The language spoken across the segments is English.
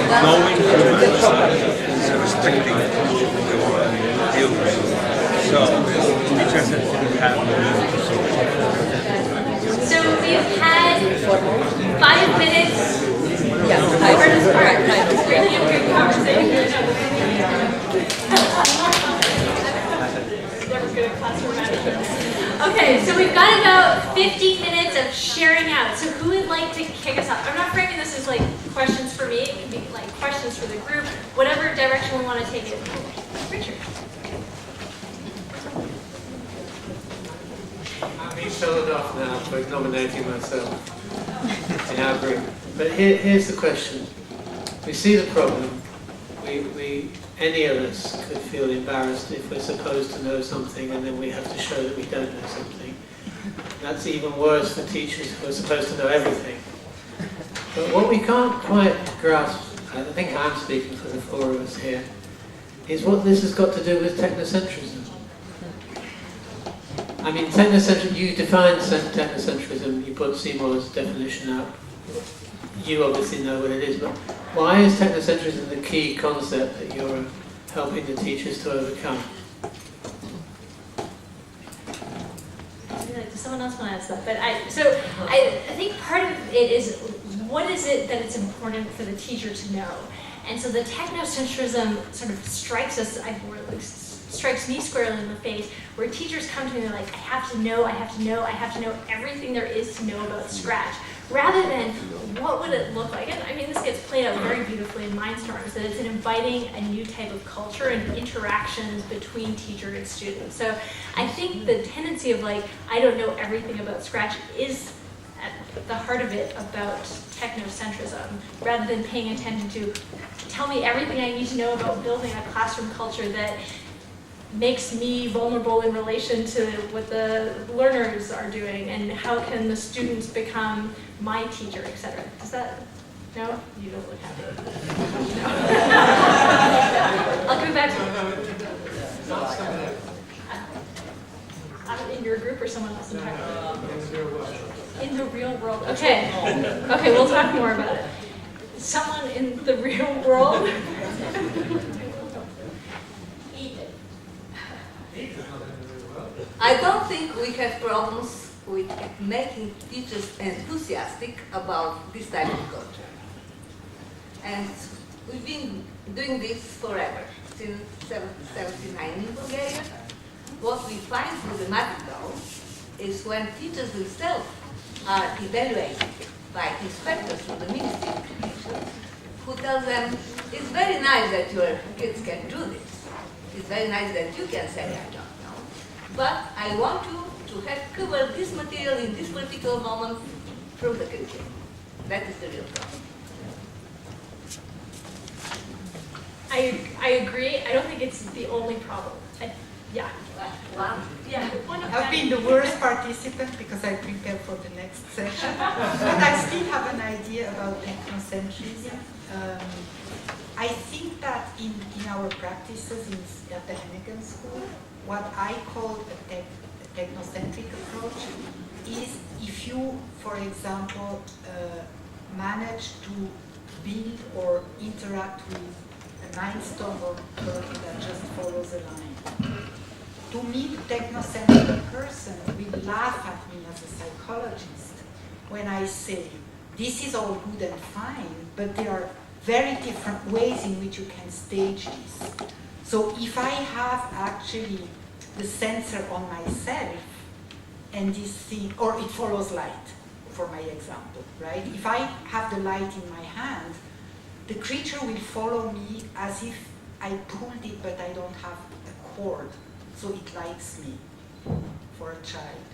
going through the process is restricting what they want to deal with. So teachers have to have So we've had 5 minutes. Yeah, All right, really a good conversation. Never good at classroom management. Okay, so we've got about 15 minutes of sharing out. So who would like to kick us off? I'm not framing this as like questions for me. It can be like questions for the group, whatever direction we want to take it. Richard. I'm being told off now for nominating myself in our group. But here's the question. We see the problem. Any of us could feel embarrassed if we're supposed to know something and then we have to show that we don't know something. That's even worse for teachers who are supposed to know everything. But what we can't quite grasp, I think I'm speaking for the 4 of us here, is what this has got to do with technocentrism. I mean, you defined technocentrism, you put Seymour's definition up. You obviously know what it is, but why is technocentrism the key concept that you're helping the teachers to overcome? Does someone else want to answer that? But I think part of it is, what is it that it's important for the teacher to know? And so the technocentrism sort of strikes me squarely in the face, where teachers come to me and they're like, I have to know everything there is to know about Scratch. Rather than, what would it look like? And I mean, this gets played out very beautifully in Mindstorms, that it's inviting a new type of culture and interactions between teacher and student. So I think the tendency of like, I don't know everything about Scratch is at the heart of it about technocentrism, rather than paying attention to, tell me everything I need to know about building a classroom culture that makes me vulnerable in relation to what the learners are doing, and how can the students become my teacher, etc. Does that, no? You don't look happy. No. I'll come back to in your group or someone else entirely? In the real world. Okay. Okay, we'll talk more about it. Someone in the real world? I don't think we have problems with making teachers enthusiastic about this type of culture. And we've been doing this forever, since 1979 in Bulgaria. What we find problematical is when teachers themselves are evaluated by inspectors from the Ministry of Education, who tell them, it's very nice that your kids can do this. It's very nice that you can say, I don't know. But I want you to have covered this material in this particular moment from the curriculum. That is the real problem. I agree. I don't think it's the only problem. Yeah. One. Yeah. I've been the worst participant because I prepared for the next session. But I still have an idea about technocentrism. I think that in our practices at the Hennigan School, what I call a technocentric approach is if you, for example, manage to build or interact with a Mindstorm or curve that just follows a line. To me, the technocentric person will laugh at me as a psychologist when I say, this is all good and fine, but there are very different ways in which you can stage this. So if I have actually the sensor on myself, and this thing, or it follows light, for my example, right? If I have the light in my hand, the creature will follow me as if I pulled it, but I don't have a cord, so it likes me for a child.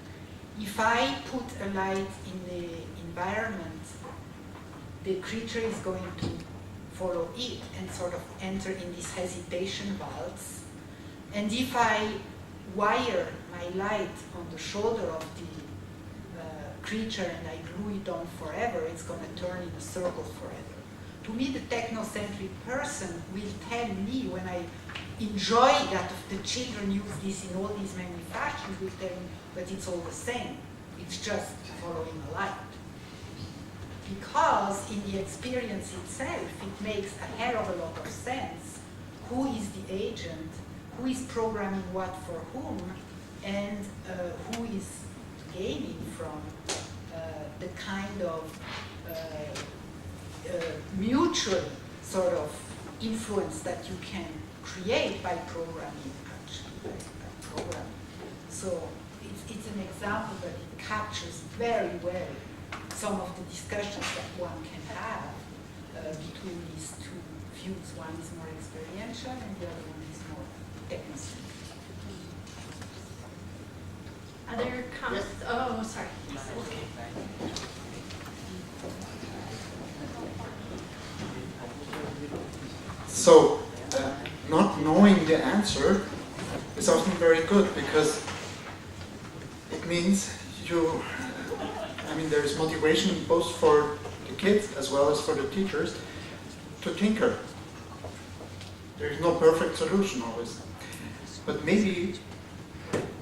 If I put a light in the environment, the creature is going to follow it and sort of enter in this hesitation waltz. And if I wire my light on the shoulder of the creature and I glue it on forever, it's going to turn in a circle forever. To me, the technocentric person will tell me when I enjoy that the children use this in all these manufacturers, will tell me, but it's all the same. It's just following a light. because in the experience itself, it makes a hell of a lot of sense. Who is the agent? Who is programming what for whom? And who is gaining from the kind of mutual sort of influence that you can create by programming, actually, by programming. So it's an example that it captures very well some of the discussions that one can have between these two views. One is more experiential and the other one is more technical. Other comments? Yes. Oh, sorry. So, not knowing the answer is often very good because it means there is motivation both for the kids as well as for the teachers to tinker. There is no perfect solution always. But maybe,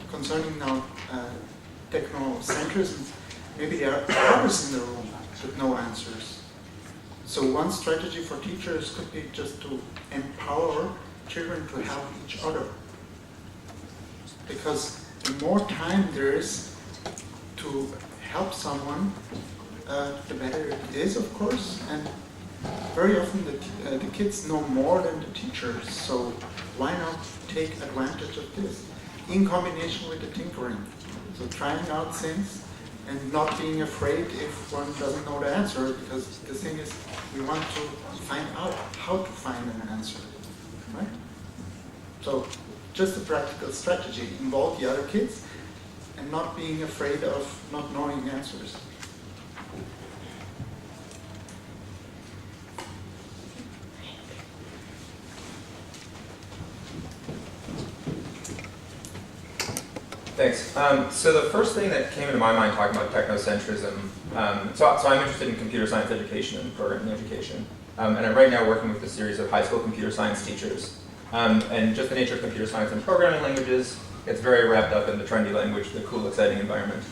concerning now technocentrism, maybe there are others in the room with no answers. So one strategy for teachers could be just to empower children to help each other. Because the more time there is to help someone, the better it is, of course. And very often the kids know more than the teachers, so why not take advantage of this in combination with the tinkering? So trying out things and not being afraid if one doesn't know the answer, because the thing is, we want to find out how to find an answer, right? So just a practical strategy, involve the other kids and not being afraid of not knowing answers. Thanks. So the first thing that came into my mind talking about technocentrism, so I'm interested in computer science education and programming education. And I'm right now working with a series of high school computer science teachers. And just the nature of computer science and programming languages, it's very wrapped up in the trendy language, the cool, exciting environment.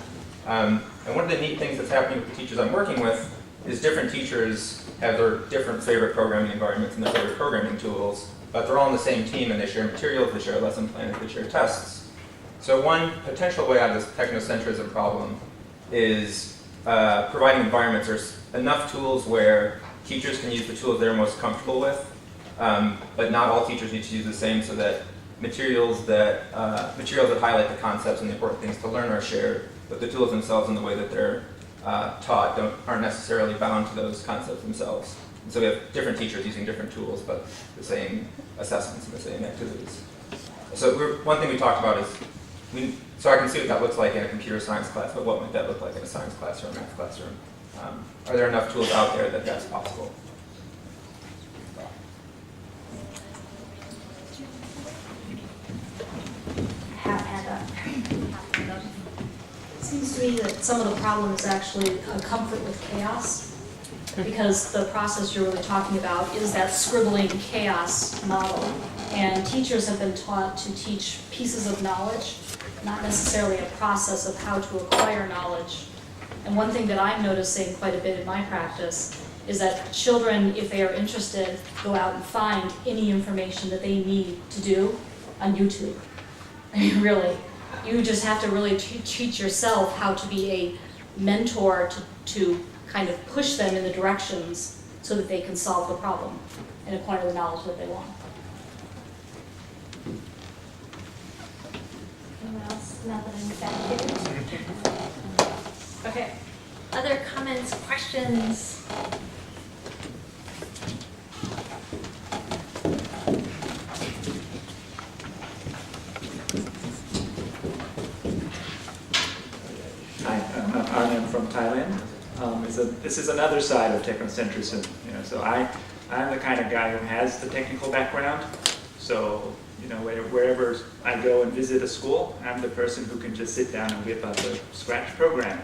And one of the neat things that's happening with the teachers I'm working with is different teachers have their different favorite programming environments and their favorite programming tools, but they're all on the same team and they share materials, they share lesson plans, they share tests. So one potential way out of this technocentrism problem is providing environments. There's enough tools where teachers can use the tools they're most comfortable with, but not all teachers need to use the same, so that materials that highlight the concepts and the important things to learn are shared, but the tools themselves and the way that they're taught aren't necessarily bound to those concepts themselves. And so we have different teachers using different tools, but the same assessments and the same activities. So one thing we talked about is, so I can see what that looks like in a computer science class, but what might that look like in a science class or a math classroom? Are there enough tools out there that that's possible? It seems to me that some of the problem is actually a comfort with chaos, because the process you're really talking about is that scribbling chaos model. And teachers have been taught to teach pieces of knowledge, not necessarily a process of how to acquire knowledge. And one thing that I'm noticing quite a bit in my practice is that children, if they are interested, go out and find any information that they need to do on YouTube. I mean, really, you just have to really teach yourself how to be a mentor to kind of push them in the directions so that they can solve the problem and acquire the knowledge that they want. Anyone else? Now that I'm back here. Okay. Other comments, questions? Hi, I'm from Thailand. This is another side of technocentrism. So I'm the kind of guy who has the technical background. So wherever I go and visit a school, I'm the person who can just sit down and whip up a scratch program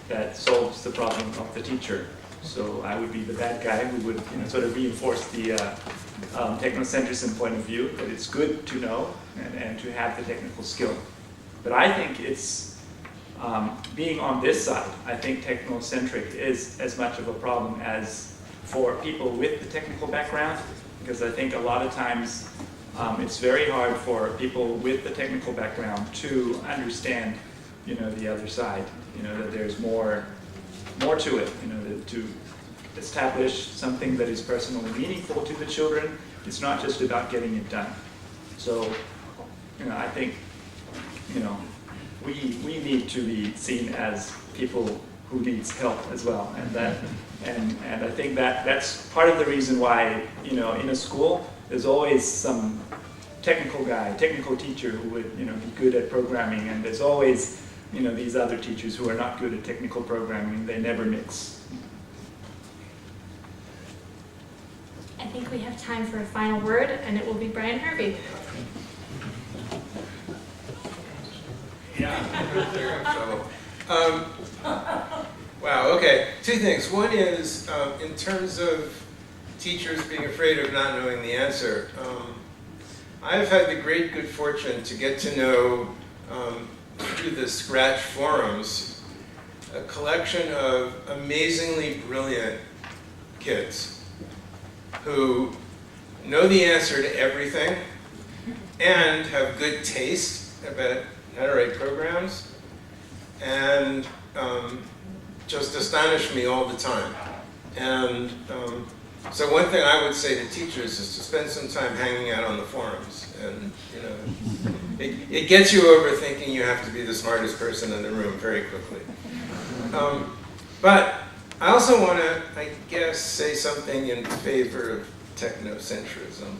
that solves the problem of the teacher. So I would be the bad guy who would sort of reinforce the technocentrism point of view, that it's good to know and to have the technical skill. But I think it's being on this side, I think technocentric is as much of a problem as for people with the technical background, because I think a lot of times it's very hard for people with the technical background to understand, the other side. That there's more to it. To establish something that is personally meaningful to the children. It's not just about getting it done. So, I think, we need to be seen as people who needs help as well, and I think that's part of the reason why, in a school there's always some technical guy, technical teacher who would, be good at programming, and there's always, these other teachers who are not good at technical programming. They never mix. I think we have time for a final word, and it will be Brian Harvey. Yeah. Wow, okay. Two things. One is, in terms of teachers being afraid of not knowing the answer, I've had the great good fortune to get to know, through the Scratch forums, a collection of amazingly brilliant kids who know the answer to everything and have good taste about how to write programs, and just astonish me all the time. And so one thing I would say to teachers is to spend some time hanging out on the forums. And it gets you over thinking you have to be the smartest person in the room very quickly. But I also want to, I guess, say something in favor of technocentrism,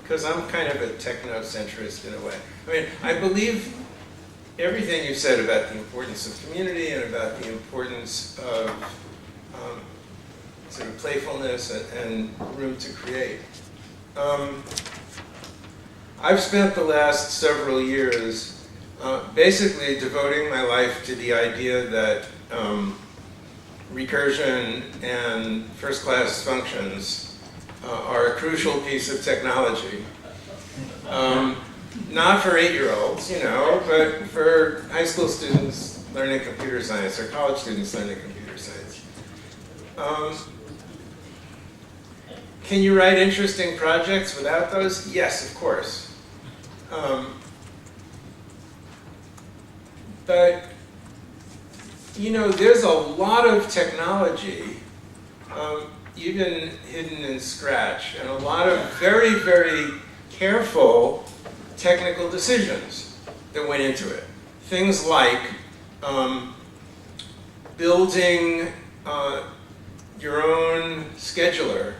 because I'm kind of a technocentrist in a way. I mean, I believe everything you said about the importance of community and about the importance of sort of playfulness and room to create. I've spent the last several years basically devoting my life to the idea that recursion and first-class functions are a crucial piece of technology. Not for 8-year-olds, but for high school students learning computer science or college students learning computer science. Can you write interesting projects without those? Yes, of course. But, there's a lot of technology, even hidden in Scratch, and a lot of very, very careful technical decisions that went into it. Things like building your own scheduler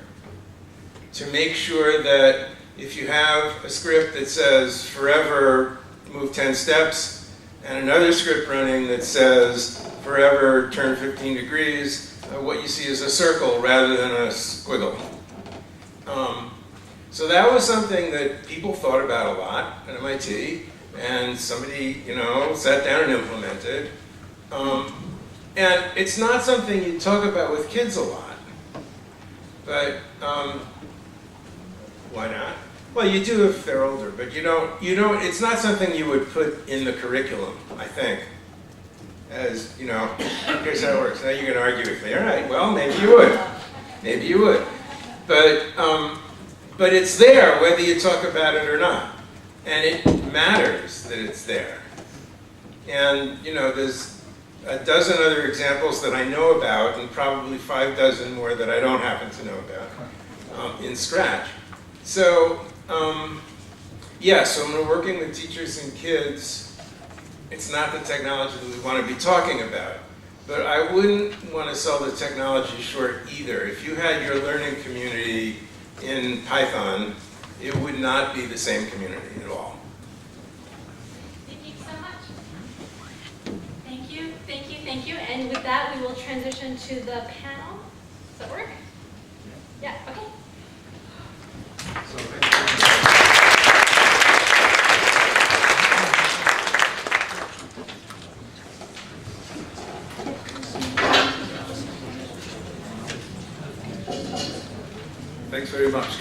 to make sure that if you have a script that says forever move 10 steps, and another script running that says forever turn 15 degrees, what you see is a circle rather than a squiggle. So that was something that people thought about a lot at MIT, and somebody, sat down and implemented. And it's not something you talk about with kids a lot, but why not? Well, you do if they're older, but you don't, it's not something you would put in the curriculum, I think, as, here's how it works. Now you're going to argue with me. All right, well, maybe you would. Maybe you would. But it's there whether you talk about it or not. And it matters that it's there. And, there's a dozen other examples that I know about, and probably 5 dozen more that I don't happen to know about in Scratch. So, so when we're working with teachers and kids, it's not the technology that we want to be talking about. But I wouldn't want to sell the technology short either. If you had your learning community in Python, it would not be the same community at all. Thank you so much. Thank you, thank you, thank you. And with that, we will transition to the panel. Does that work? Yeah, okay. Thanks very much.